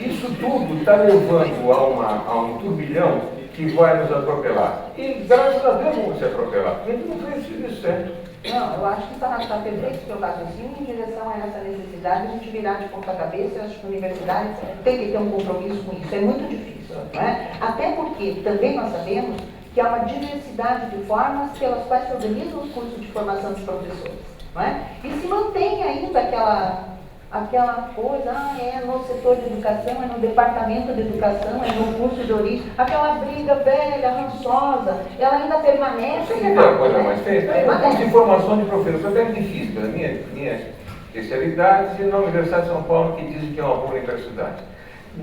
isso tudo está levando a um turbilhão que vai nos atropelar. E graças a Deus vamos se atropelar. A gente não fez o serviço certo. Não, eu acho que está perfeito o seu raciocínio em direção a essa necessidade de a gente virar de ponta cabeça. Eu acho que a universidade tem que ter um compromisso com isso. É muito difícil, não é? Até porque também nós sabemos que há uma diversidade de formas pelas quais se organizam os cursos de formação dos professores, não é? E se mantém ainda aquela coisa, é no setor de educação, é no departamento de educação, é no curso de origem, aquela briga velha, rançosa, ela ainda permanece. Você quer ver uma coisa mais feita? O curso de formação de professor é de física, da minha especialidade, e na Universidade de São Paulo, que dizem que é uma boa universidade.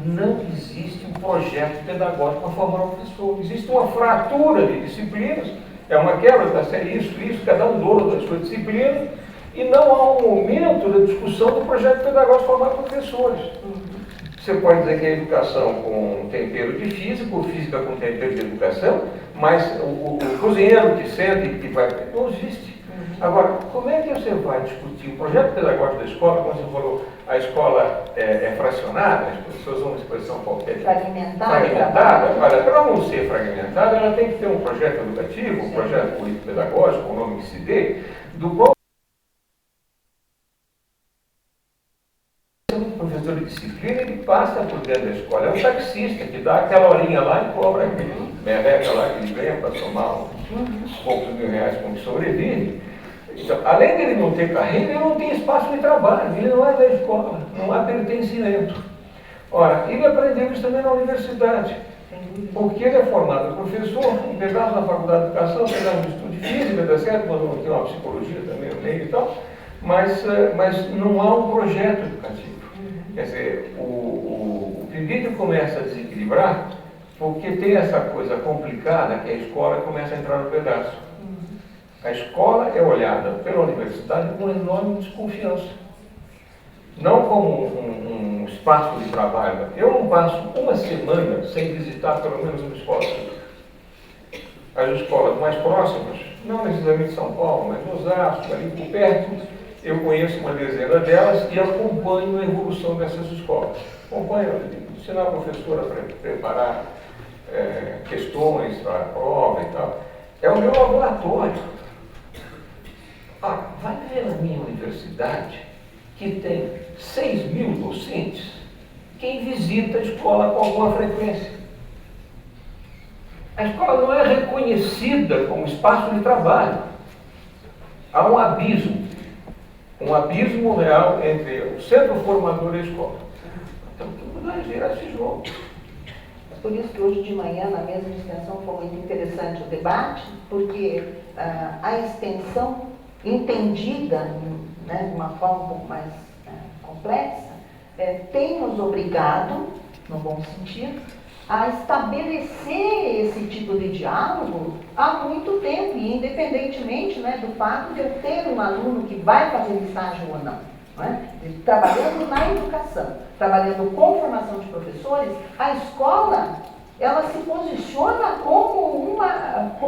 Não existe um projeto pedagógico para formar um professor. Existe uma fratura de disciplinas, é uma quebra da série isso, cada um dono da sua disciplina, e não há um momento da discussão do projeto pedagógico para formar professores. Você pode dizer que é educação com tempero de física, ou física com tempero de educação, mas o cozinheiro que senta e que vai... Não existe. Agora, como é que você vai discutir o projeto pedagógico da escola, como você falou, a escola é fracionada, as pessoas usam uma expressão qualquer. Fragmentada. Olha, para não ser fragmentada, ela tem que ter um projeto educativo, um projeto político-pedagógico, o nome que se dê, do qual o professor de disciplina, ele passa por dentro da escola. É um taxista que dá aquela horinha lá e cobra aquele merreca lá que ele ganha para somar uns poucos R$1.000 com que sobrevive. Então, além dele não ter carreira, ele não tem espaço de trabalho, ele não é da escola, não há pertencimento. Ora, ele aprendeu isso também na universidade, porque ele é formado professor, um pedaço na faculdade de educação, um pedaço no estudo de física, tá certo? Quando não tem uma psicologia também no meio e tal, mas não há um projeto educativo. Quer dizer, o PIBID começa a desequilibrar porque tem essa coisa complicada que a escola começa a entrar no pedaço. A escola é olhada pela universidade com enorme desconfiança. Não como um espaço de trabalho. Eu não passo uma semana sem visitar pelo menos uma escola pública. As escolas mais próximas, não necessariamente São Paulo, mas Osasco, ali por perto, eu conheço uma dezena delas e acompanho a evolução dessas escolas. Acompanho, ensinar a professora a preparar questões para a prova e tal. É o meu laboratório. Vai ver na minha universidade que tem 6.000 docentes, quem visita a escola com alguma frequência. A escola não é reconhecida como espaço de trabalho. Há um abismo real entre o centro formador e a escola. Então, tem que mudar e virar esse jogo. Por isso que hoje de manhã, na mesma extensão, foi muito interessante o debate, porque a extensão entendida, né, de uma forma um pouco mais complexa, tem nos obrigado, no bom sentido, a estabelecer esse tipo de diálogo há muito tempo, e independentemente, né, do fato de eu ter um aluno que vai fazer estágio ou não. Trabalhando na educação, trabalhando com formação de professores, a escola ela se posiciona como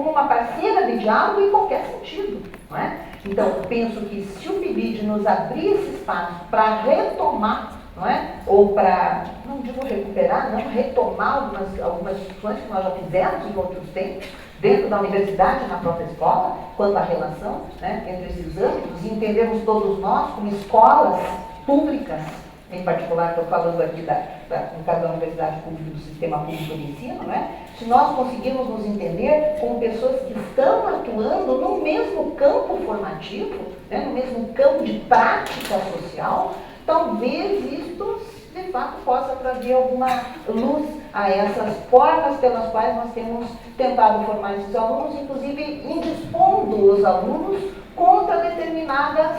uma parceira de diálogo em qualquer sentido. Não é? Então, penso que se o PIBID nos abrir esse espaço para retomar, não é? Ou para, não digo recuperar, não, retomar algumas discussões que nós já fizemos em outros tempos, dentro da universidade, na própria escola, quanto à relação, né, entre esses âmbitos, e entendemos todos nós como escolas públicas, em particular, estou falando aqui no caso da universidade pública, do sistema público de ensino, né? Se nós conseguirmos nos entender como pessoas que estão atuando no mesmo campo formativo, né, no mesmo campo de prática social, talvez isto, de fato possa trazer alguma luz a essas formas pelas quais nós temos tentado formar esses alunos, inclusive indispondo os alunos contra determinadas.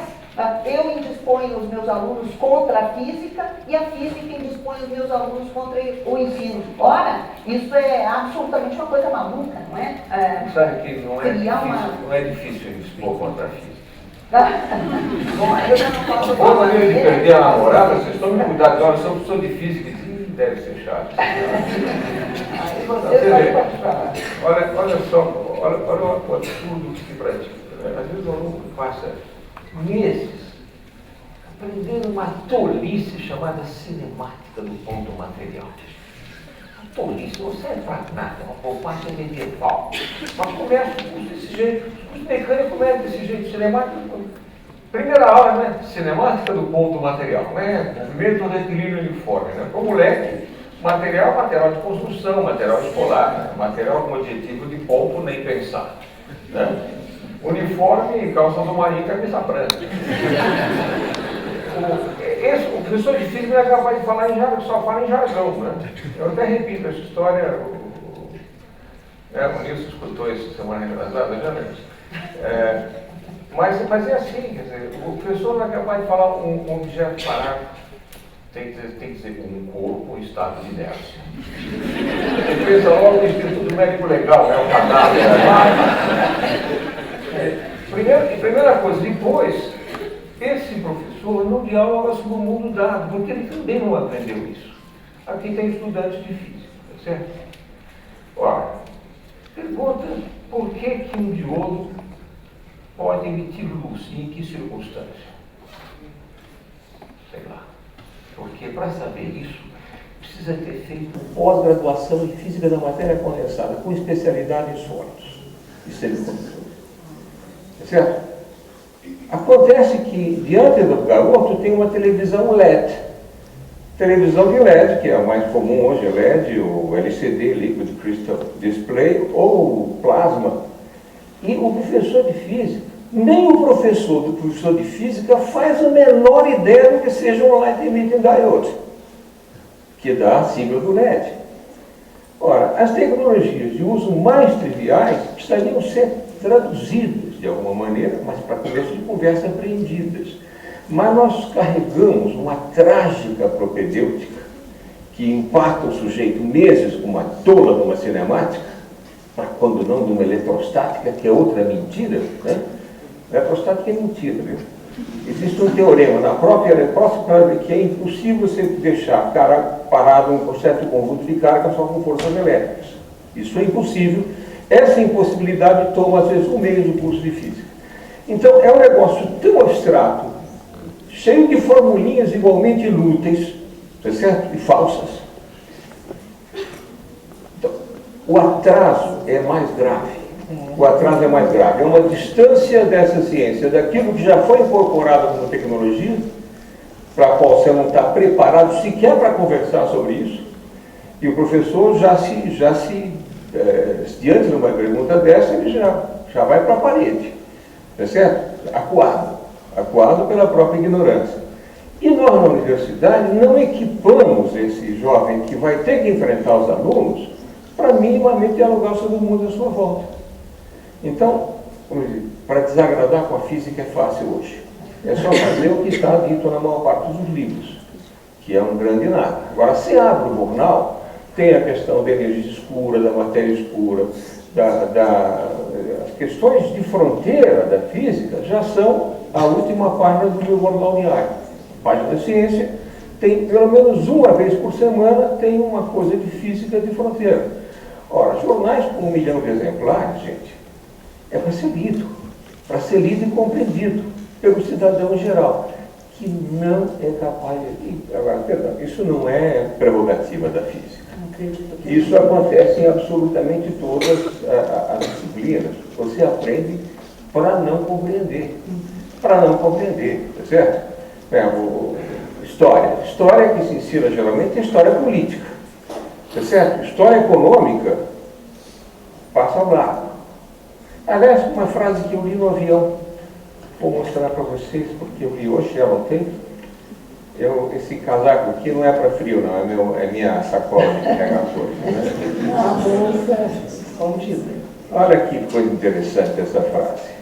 Eu indisponho os meus alunos contra a física e a física indispõe os meus alunos contra o ensino. Ora, isso é absolutamente uma coisa maluca, não é? Sabe que não é difícil indispor contra a física. Bom, eu já não posso Uma maneira de perder a namorada, vocês estão me cuidando, olha, sou professor de física e deve ser chato. Olha só, olha o absurdo que se pratica. Né? Às vezes o aluno passa meses aprendendo uma tolice chamada cinemática do ponto material. Uma tolice não serve para nada, uma roupagem medieval. Mas começa o curso desse jeito, os mecânicos começam desse jeito, cinemática. Primeira aula, né? Cinemática do ponto material, né? Movimento retilíneo uniforme, né? Para o moleque, material de construção, material escolar, né? Material com objetivo de ponto nem pensar. Né? Uniforme, calça do marinho e camisa branca. O professor de física é capaz de falar em jargão, só fala em jargão, né? Eu até repito essa história, o Nilson escutou isso semana retrasada, já né? Mas é assim, quer dizer, o professor não é capaz de falar um objeto parado. Tem que dizer um corpo em estado de inércia. Ele pensa logo no Instituto Médico Legal, né? O cadáver. Primeira coisa, depois, esse professor não dialoga sobre o mundo dado, porque ele também não aprendeu isso. Aqui tem estudantes de física, tá certo? Ora, pergunta por que um diodo pode emitir luz e em que circunstância? Sei lá. Porque para saber isso, precisa ter feito pós-graduação em física da matéria condensada, com especialidade em sólidos e semicondutores. Certo? Acontece que, diante do garoto, tem uma televisão LED. Televisão de LED, que é a mais comum hoje, é LED, ou LCD, Liquid Crystal Display, ou plasma. E o professor de física, nem o professor do professor de física faz a menor ideia do que seja um Light Emitting Diode, que dá a sigla do LED. Ora, as tecnologias de uso mais triviais precisariam ser traduzidas de alguma maneira, mas para começo de conversa apreendidas. Mas nós carregamos uma trágica propedêutica que impacta o sujeito meses com uma tola de uma cinemática, mas quando não de uma eletrostática, que é outra mentira, né? Eletrostática é mentira, viu? Existe um teorema na própria eletrostática que é impossível você deixar cara parado em um certo conjunto de carga só com forças elétricas. Isso é impossível. Essa impossibilidade toma, às vezes, um mês do curso de física. Então, é um negócio tão abstrato, cheio de formulinhas igualmente inúteis, tá certo? E falsas. Então, o atraso é mais grave. O atraso é mais grave. É uma distância dessa ciência, daquilo que já foi incorporado como tecnologia, para a qual você não está preparado sequer para conversar sobre isso, e o professor diante de uma pergunta dessa, ele já vai para a parede, tá certo? Acuado pela própria ignorância. E nós, na universidade, não equipamos esse jovem que vai ter que enfrentar os alunos para minimamente dialogar sobre o mundo à sua volta. Então, para desagradar com a física é fácil hoje. É só fazer o que está dito na maior parte dos livros, que é um grande nada. Agora, se abre o jornal, tem a questão da energia escura, da matéria escura, as questões de fronteira da física já são a última página do meu jornal diário. A página da ciência tem, pelo menos uma vez por semana, tem uma coisa de física de fronteira. Ora, jornais com 1 milhão de exemplares, gente, é para ser lido e compreendido pelo cidadão em geral, que não é capaz de... Agora, perdão, isso não é prerrogativa da física. Isso acontece em absolutamente todas as disciplinas. Você aprende para não compreender. Para não compreender, tá certo? História que se ensina geralmente é história política. Tá certo? História econômica passa ao lado. Aliás, uma frase que eu li no avião, vou mostrar para vocês, porque eu li hoje, já anotei. Esse casaco aqui não é para frio, não, é minha sacola de carregar coisa, né? A bolsa escondida. Olha que coisa interessante essa frase.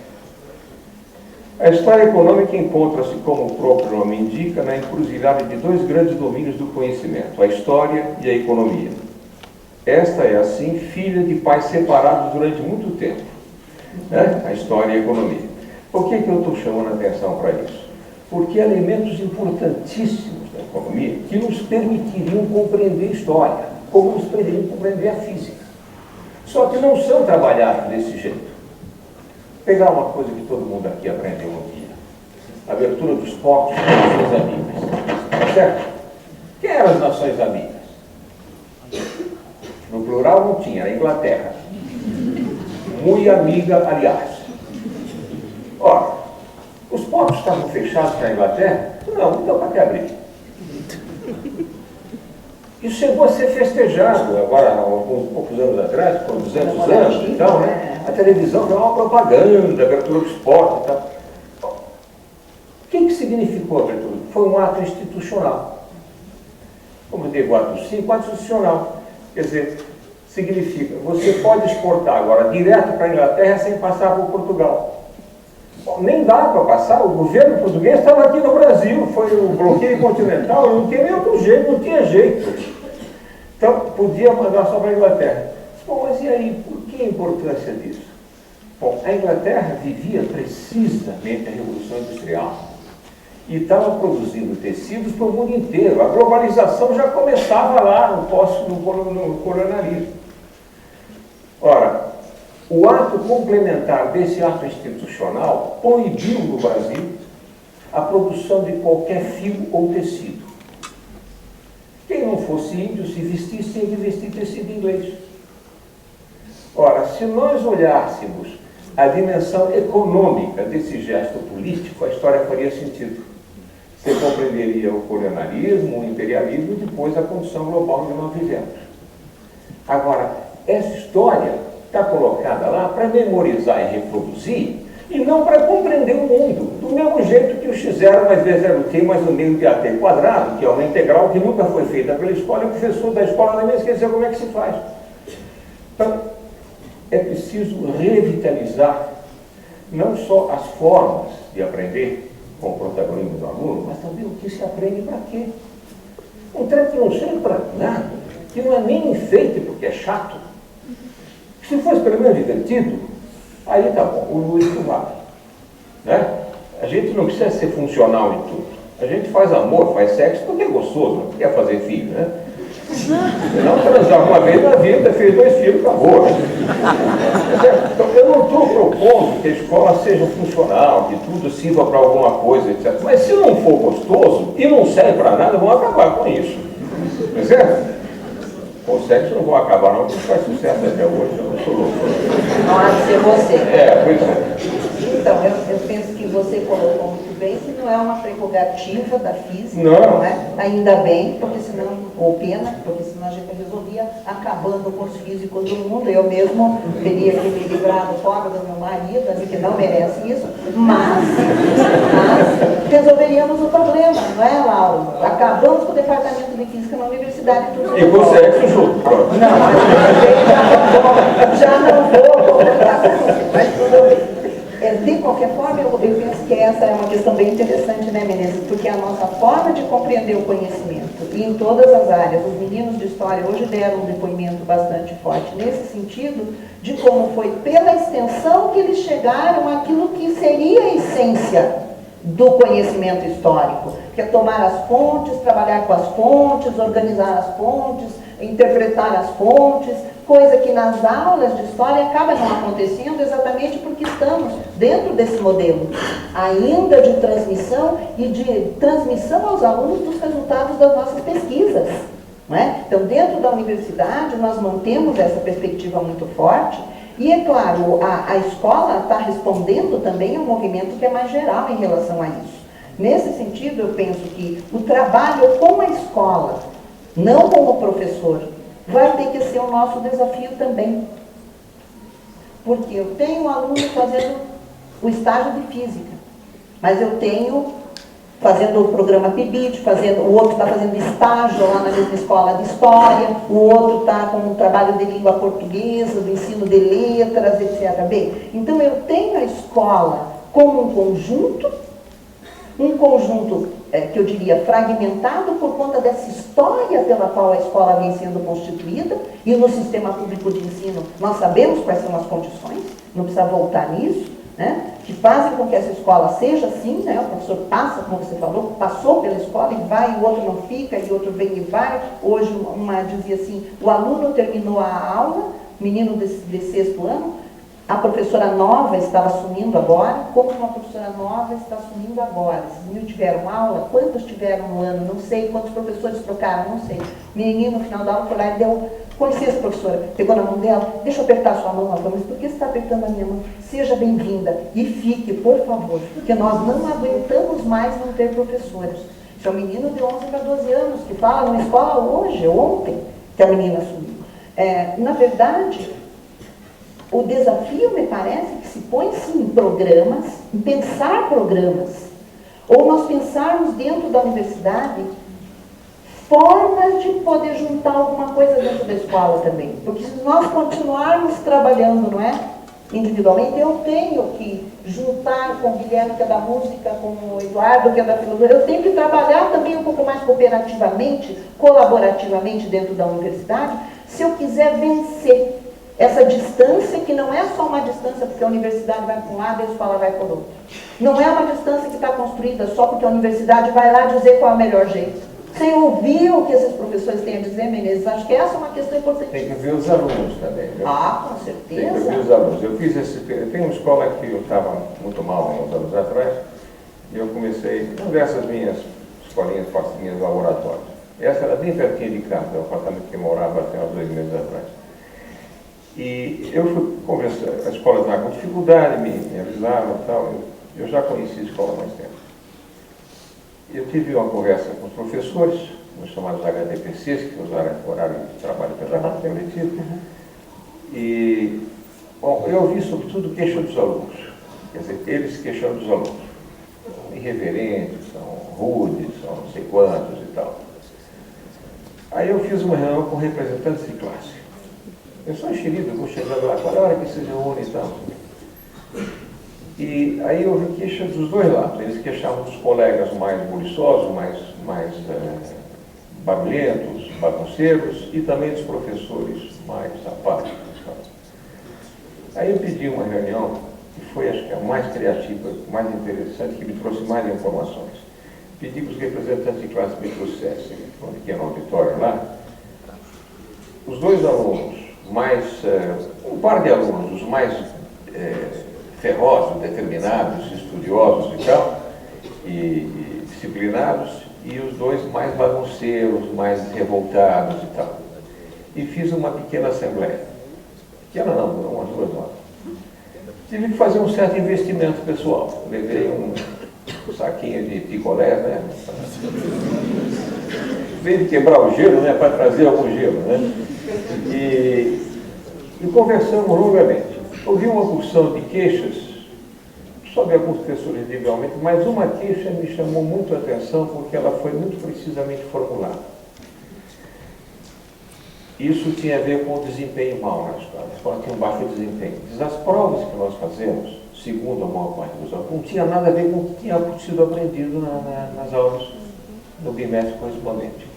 A história econômica encontra-se, como o próprio nome indica, na encruzilhada de dois grandes domínios do conhecimento, a história e a economia. Esta é, assim, filha de pais separados durante muito tempo, né? A história e a economia. Por que eu estou chamando a atenção para isso? Porque há elementos importantíssimos da economia que nos permitiriam compreender a história, como nos permitiriam compreender a física. Só que não são trabalhados desse jeito. Pegar uma coisa que todo mundo aqui aprendeu um dia. A abertura dos portos das Nações Amigas. Certo? Quem eram as Nações Amigas? No plural não tinha, era a Inglaterra. Muito amiga, aliás. Ora, os portos estavam fechados na Inglaterra? Não, não deu para te abrir. Isso chegou a ser festejado, agora, há alguns poucos anos atrás, por 200 anos e tal, né? A televisão deu uma propaganda, a abertura do esporte e tal. O que significou a abertura? Foi um ato institucional. Como eu digo, ato 5, ato institucional. Quer dizer, significa, você pode exportar agora direto para a Inglaterra sem passar por Portugal. Bom, nem dá para passar, o governo português estava aqui no Brasil, foi o bloqueio continental, não tinha nem outro jeito, não tinha jeito. Então, podia mandar só para a Inglaterra. Bom, mas e aí, por que a importância disso? Bom, a Inglaterra vivia precisamente a Revolução Industrial e estava produzindo tecidos para o mundo inteiro. A globalização já começava lá no colonialismo. Ora, o ato complementar desse ato institucional proibiu no Brasil a produção de qualquer fio ou tecido. Quem não fosse índio, se vestisse, tinha que vestir tecido inglês. Ora, se nós olhássemos a dimensão econômica desse gesto político, a história faria sentido. Você compreenderia o colonialismo, o imperialismo e depois a condição global onde nós vivemos. Agora, essa história está colocada lá para memorizar e reproduzir e não para compreender o mundo. Do mesmo jeito que o x0 mais b0t mais o meio de at quadrado, que é uma integral que nunca foi feita pela escola, e o professor da escola também esqueceu como é que se faz. Então, é preciso revitalizar não só as formas de aprender com o protagonismo do aluno, mas também o que se aprende para quê. Um treco que não serve para nada, que não é nem enfeite porque é chato. Se fosse pelo menos divertido, aí tá bom, o lúdico vale. Né? A gente não precisa ser funcional em tudo. A gente faz amor, faz sexo porque é gostoso, não quer fazer filho, né? Não transar uma vez na vida, fez 2 filhos, acabou. Né? Então, eu não estou propondo que a escola seja funcional, que tudo sirva para alguma coisa, etc. Mas se não for gostoso e não serve para nada, vamos acabar com isso. Tá certo? Com o sexo não vão acabar não, porque faz sucesso até hoje, eu não sou louco. Não há de ser você. Pois é. Então, eu penso que você colocou muito bem que não é uma prerrogativa da física, não é? Ainda bem, porque senão, ou pena, porque senão a gente resolvia acabando com os físicos do mundo. Eu mesmo teria que me livrar do pobre do meu marido, assim, que não merece isso, mas resolveríamos o problema, não é, Lauro? Acabamos com o departamento de física na universidade. E com o sexo junto, pronto. Não, mas já não vou comentar com você, mas tudo bem. De qualquer forma, eu penso que essa é uma questão bem interessante, né, Menezes? Porque a nossa forma de compreender o conhecimento, e em todas as áreas, os meninos de história hoje deram um depoimento bastante forte nesse sentido, de como foi pela extensão que eles chegaram àquilo que seria a essência do conhecimento histórico, que é tomar as fontes, trabalhar com as fontes, organizar as fontes, interpretar as fontes, coisa que nas aulas de história acaba não acontecendo exatamente porque estamos dentro desse modelo ainda de transmissão e de transmissão aos alunos dos resultados das nossas pesquisas. Não é? Então, dentro da universidade, nós mantemos essa perspectiva muito forte e, é claro, a escola está respondendo também a um movimento que é mais geral em relação a isso. Nesse sentido, eu penso que o trabalho com a escola, não com o professor, vai ter que ser o nosso desafio também. Porque eu tenho um aluno fazendo o estágio de física, mas eu tenho fazendo o programa PIBIT, o outro está fazendo estágio lá na mesma escola de História, o outro está com um trabalho de língua portuguesa, do ensino de letras, etc. Bem, então eu tenho a escola como um conjunto que eu diria fragmentado por conta dessa história pela qual a escola vem sendo constituída, e no sistema público de ensino nós sabemos quais são as condições, não precisa voltar nisso, né, que fazem com que essa escola seja assim, né, o professor passa, como você falou, passou pela escola e vai, o outro não fica, e o outro vem e vai. Hoje uma dizia assim, o aluno terminou a aula, menino de 6º ano, a professora nova estava assumindo agora. Como uma professora nova está assumindo agora? Esses mil tiveram aula? Quantos tiveram no ano? Não sei. Quantos professores trocaram? Não sei. O menino, no final da aula, foi lá e deu, com licença, professora, pegou na mão dela, deixa eu apertar sua mão. Ela falou, mas por que você está apertando a minha mão? Seja bem-vinda e fique, por favor, porque nós não aguentamos mais não ter professoras. Isso é um menino de 11 para 12 anos, que fala numa escola hoje, ontem, que a menina assumiu. Na verdade, o desafio, me parece, que se põe sim em programas, em pensar programas, ou nós pensarmos dentro da universidade formas de poder juntar alguma coisa dentro da escola também. Porque se nós continuarmos trabalhando, não é, individualmente, eu tenho que juntar com o Guilherme, que é da música, com o Eduardo, que é da filosofia, eu tenho que trabalhar também um pouco mais cooperativamente, colaborativamente dentro da universidade, se eu quiser vencer essa distância, que não é só uma distância porque a universidade vai para um lado e a escola vai para o outro. Não é uma distância que está construída só porque a universidade vai lá dizer qual é o melhor jeito. Sem ouvir o que esses professores têm a dizer, Menezes, acho que essa é uma questão importante. Tem que ver os alunos também, viu? Ah, com certeza. Tem que ver os alunos. Eu tenho uma escola que eu estava muito mal uns anos atrás, e eu comecei, uma dessas minhas escolinhas, minhas laboratórios. Essa era bem pertinho de casa, o apartamento que eu morava até uns 2 meses atrás. E eu fui conversar, a escola estava com dificuldade, me avisaram e tal, eu já conheci a escola há mais tempo. Eu tive uma conversa com os professores, os chamados HDPCs, que usaram o horário de trabalho pedagógico letivo. E, bom, eu ouvi sobretudo queixa dos alunos, quer dizer, eles queixando dos alunos. São irreverentes, são rudes, são não sei quantos e tal. Aí eu fiz uma reunião com representantes de classe. Eu sou enxerido, eu vou chegando lá, qual é a hora que se reúne e tal. E aí eu ouvi queixa dos dois lados. Eles queixavam dos colegas mais buliçosos, mais barulhentos, bagunceiros, e também dos professores mais apáticos. Aí eu pedi uma reunião, que foi, acho que a mais criativa, mais interessante, que me trouxe mais informações. Pedi que os representantes de classe me trouxessem, um pequeno auditório lá, os dois alunos um par de alunos, os mais ferozes, determinados, estudiosos e tal, e disciplinados, e os dois mais bagunceiros, mais revoltados e tal. E fiz uma pequena assembleia. Pequena não, umas 2 horas. Tive que fazer um certo investimento pessoal. Levei um saquinho de picolé, né? Veio de quebrar o gelo, né? Para trazer algum gelo, né? E conversamos longamente. Ouvi uma porção de queixas sobre alguns professores individualmente, mas uma queixa me chamou muito a atenção porque ela foi muito precisamente formulada. Isso tinha a ver com o desempenho mau na escola. A escola tinha um baixo desempenho. As provas que nós fazemos, segundo a maior parte dos alunos, não tinha nada a ver com o que tinha sido aprendido nas aulas no bimestre correspondente.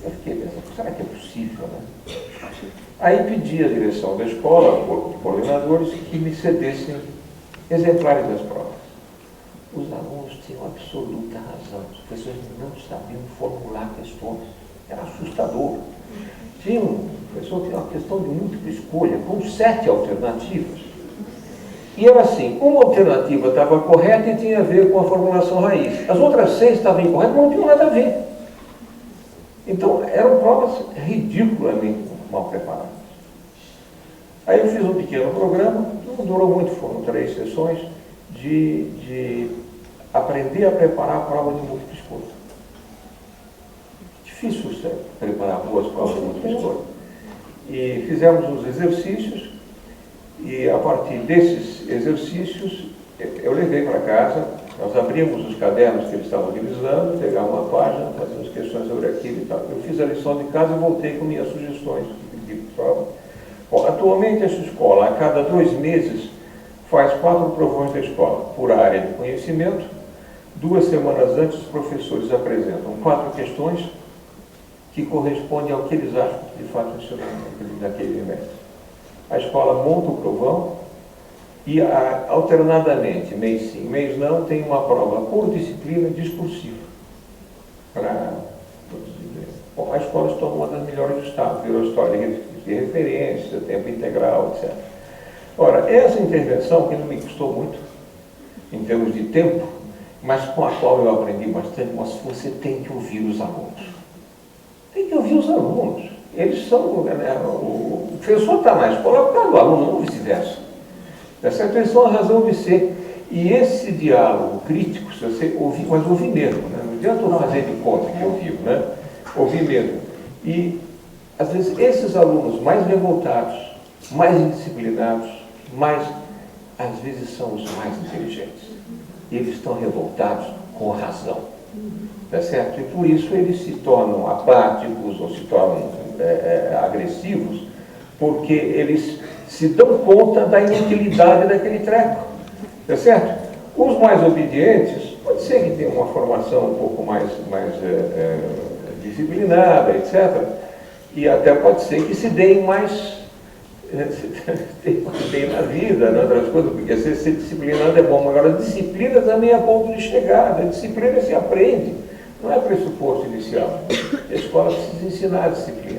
Eu fiquei pensando, será que é possível, né? Aí pedi à direção da escola, de coordenadores, que me cedessem exemplares das provas. Os alunos tinham absoluta razão. Os professores não sabiam formular questões. Era assustador. Tinha um professor que tinha uma questão de múltipla escolha, com 7 alternativas. E era assim, uma alternativa estava correta e tinha a ver com a formulação raiz. As outras 6 estavam incorretas, mas não tinham nada a ver. Então, eram provas ridiculamente mal preparadas. Aí eu fiz um pequeno programa, não durou muito, foram 3 sessões, de aprender a preparar a prova de múltipla escolha. Difícil preparar boas provas de múltipla escolha. E fizemos os exercícios, e a partir desses exercícios, eu levei para casa Nós abrimos os cadernos que eles estavam revisando, pegávamos uma página, fazíamos questões sobre aquilo e tal. Eu fiz a lição de casa e voltei com minhas sugestões. Bom, atualmente, essa escola, a cada 2 meses, faz 4 provões da escola, por área de conhecimento. 2 semanas antes, os professores apresentam 4 questões que correspondem ao que eles acham que de fato funcionou naquele semestre. A escola monta o provão e, alternadamente, mês sim, mês não, tem uma prova por disciplina discursiva. Bom, a escola se tornou uma das melhores do Estado, virou história de referência, tempo integral, etc. Ora, essa intervenção, que não me custou muito, em termos de tempo, mas com a qual eu aprendi bastante, mas você tem que ouvir os alunos. Tem que ouvir os alunos. Eles são, o professor está na escola por causa do aluno, não vice-versa. Essa atenção é a razão de ser. E esse diálogo crítico, se você ouvir, mas ouvir mesmo, né? Não adianta eu fazer de conta que ouviu, né? Ouvir mesmo. E, às vezes, esses alunos mais revoltados, mais indisciplinados, às vezes são os mais inteligentes. Eles estão revoltados com razão. Tá certo? E por isso eles se tornam apáticos ou se tornam agressivos, porque eles se dão conta da inutilidade daquele treco. Tá certo? Os mais obedientes, pode ser que tenham uma formação um pouco mais disciplinada, etc. E até pode ser que se deem mais tem na vida, né, outras coisas, porque ser disciplinado é bom, mas agora a disciplina também é ponto de chegada. A disciplina se aprende, não é pressuposto inicial. A escola precisa ensinar a disciplina.